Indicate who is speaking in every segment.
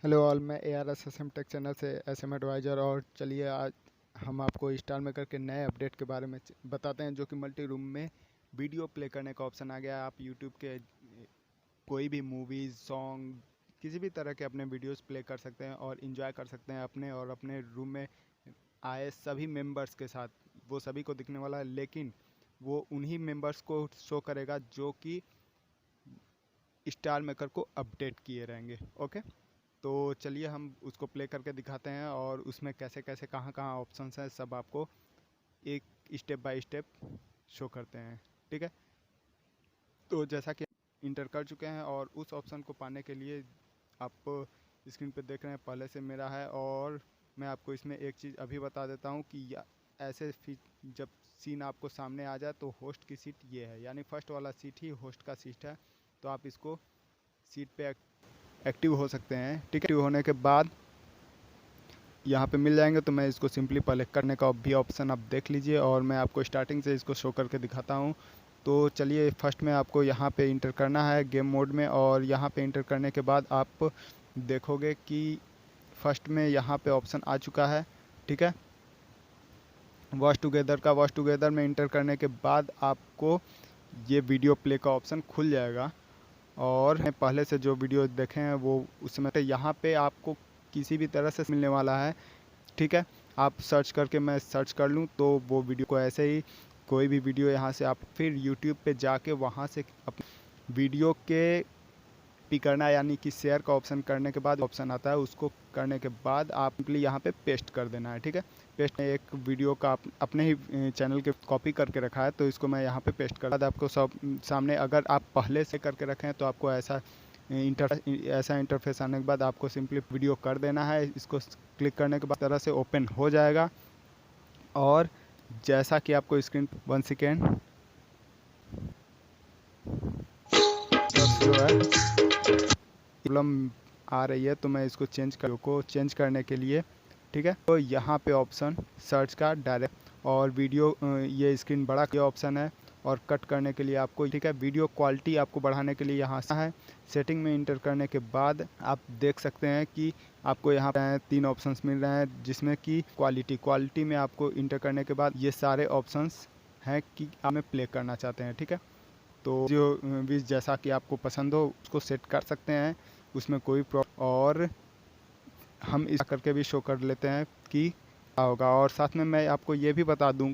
Speaker 1: Hello all, मैं ARS take channel से SM adviser. और चलिए आज हम आपको स्टार मेकर के नए अपडेट के बारे में बताते हैं, जो कि मल्टी रूम में वीडियो प्ले करने का ऑप्शन आ गया है। आप यूट्यूब के कोई भी मूवीज़, सॉन्ग, किसी भी तरह के अपने वीडियोस प्ले कर सकते हैं और इन्जॉय कर सकते हैं अपने और अपने रूम में आए सभी मेंबर्स के साथ। वो सभी को दिखने वाला है, लेकिन वो उन्हीं मेंबर्स को शो करेगा जो कि स्टार मेकर को अपडेट किए रहेंगे। ओके, तो चलिए हम उसको प्ले करके दिखाते हैं और उसमें कैसे कैसे कहाँ कहाँ ऑप्शंस हैं, सब आपको एक स्टेप बाय स्टेप शो करते हैं। ठीक है, तो जैसा कि इंटर कर चुके हैं और उस ऑप्शन को पाने के लिए आप स्क्रीन पे देख रहे हैं पहले से मेरा है। और मैं आपको इसमें एक चीज़ अभी बता देता हूँ कि ऐसे जब सीन आपको सामने आ जाए तो होस्ट की सीट ये है, यानी फर्स्ट वाला सीट ही होस्ट का सीट है। तो आप इसको सीट पे एक्टिव हो सकते हैं। ठीक है, एक्टिव होने के बाद यहाँ पे मिल जाएंगे। तो मैं इसको सिंपली पहले करने का भी ऑप्शन आप देख लीजिए और मैं आपको स्टार्टिंग से इसको शो करके दिखाता हूँ। तो चलिए, फर्स्ट में आपको यहाँ पे इंटर करना है गेम मोड में, और यहाँ पे इंटर करने के बाद आप देखोगे कि फर्स्ट में यहाँ पे ऑप्शन आ चुका है। ठीक है, वॉच टुगेदर का। वॉच टुगेदर में इंटर करने के बाद आपको ये वीडियो प्ले का ऑप्शन खुल जाएगा। और पहले से जो वीडियो देखे हैं वो उसमें यहाँ पे आपको किसी भी तरह से मिलने वाला है। ठीक है, आप सर्च करके, मैं सर्च कर लूँ तो वो वीडियो को ऐसे ही कोई भी वीडियो यहाँ से आप फिर यूट्यूब पे जाके वहाँ से वीडियो के कॉपी करना, यानी कि शेयर का ऑप्शन करने के बाद ऑप्शन आता है, उसको करने के बाद आप सिंपली यहाँ पे पेस्ट कर देना है। ठीक है, पेस्ट एक वीडियो का अपने ही चैनल के कॉपी करके रखा है, तो इसको मैं यहाँ पे पेस्ट कर बाद आपको सब सामने, अगर आप पहले से करके रखें तो आपको ऐसा इंटरफेस आने के बाद आपको सिंपली वीडियो कर देना है। इसको क्लिक करने के बाद तरह से ओपन हो जाएगा। और जैसा कि आपको स्क्रीन 1 सेकेंड जो है प्रॉब्लम आ रही है, तो मैं इसको चेंज करने के लिए, ठीक है, तो यहाँ पे ऑप्शन सर्च का डायरेक्ट और वीडियो, ये स्क्रीन बड़ा ये ऑप्शन है। और कट करने के लिए आपको, ठीक है, वीडियो क्वालिटी आपको बढ़ाने के लिए यहाँ से है। सेटिंग में इंटर करने के बाद आप देख सकते हैं कि आपको यहाँ पे 3 ऑप्शंस मिल रहे हैं, जिसमें कि क्वालिटी में आपको इंटर करने के बाद ये सारे ऑप्शंस हैं कि आप में प्ले करना चाहते हैं। ठीक है, तो जो भी जैसा कि आपको पसंद हो उसको सेट कर सकते हैं, उसमें कोई प्रॉब्लम। और हम इस करके भी शो कर लेते हैं कि क्या होगा। और साथ में मैं आपको ये भी बता दूं,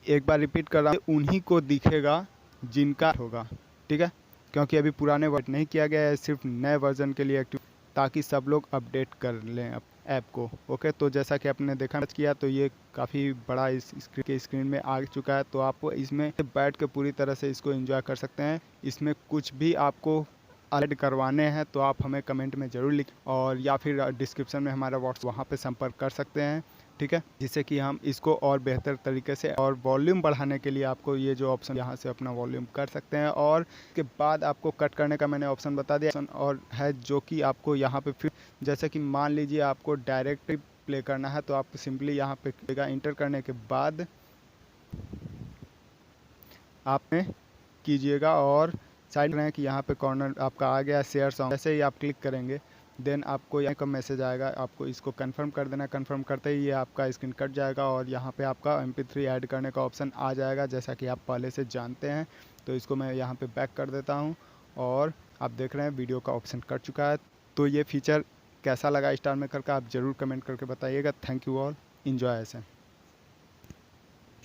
Speaker 1: एक बार रिपीट कर रहा हूँ, उन्हीं को दिखेगा जिनका होगा। ठीक है, क्योंकि अभी पुराने वर्जन नहीं किया गया है, सिर्फ नए वर्जन के लिए एक्टिव, ताकि सब लोग अपडेट कर लें ऐप को। ओके, तो जैसा कि आपने देखा किया, तो ये काफ़ी बड़ा इस स्क्रीन में आ चुका है। तो आप इसमें बैठ के पूरी तरह से इसको एंजॉय कर सकते हैं। इसमें कुछ भी आपको ऐड करवाने हैं तो आप हमें कमेंट में ज़रूर लिखें, और या फिर डिस्क्रिप्शन में हमारा व्हाट्सएप, वहाँ पे संपर्क कर सकते हैं। ठीक है, जिससे कि हम इसको और बेहतर तरीके से, और वॉल्यूम बढ़ाने के लिए आपको ये जो ऑप्शन यहाँ से अपना वॉल्यूम कर सकते हैं। और इसके बाद आपको कट करने का मैंने ऑप्शन बता दिया, और है जो कि आपको यहाँ पे फिर, जैसे कि मान लीजिए आपको डायरेक्ट प्ले करना है, तो आप सिंपली यहाँ पे इंटर करने के बाद आपने कीजिएगा, और साइड में कि यहाँ पे कॉर्नर आपका आ गया शेयर सॉन्ग। जैसे ही आप क्लिक करेंगे, देन आपको यहाँ का मैसेज आएगा, आपको इसको कंफर्म कर देना। कंफर्म करते ही ये आपका स्क्रीन कट जाएगा और यहाँ पे आपका MP3 ऐड करने का ऑप्शन आ जाएगा, जैसा कि आप पहले से जानते हैं। तो इसको मैं यहाँ पे बैक कर देता हूँ, और आप देख रहे हैं वीडियो का ऑप्शन कट चुका है। तो ये फीचर कैसा लगा स्टार मेकर का, आप ज़रूर कमेंट करके बताइएगा। थैंक यू ऑल, इन्जॉय ऐसे।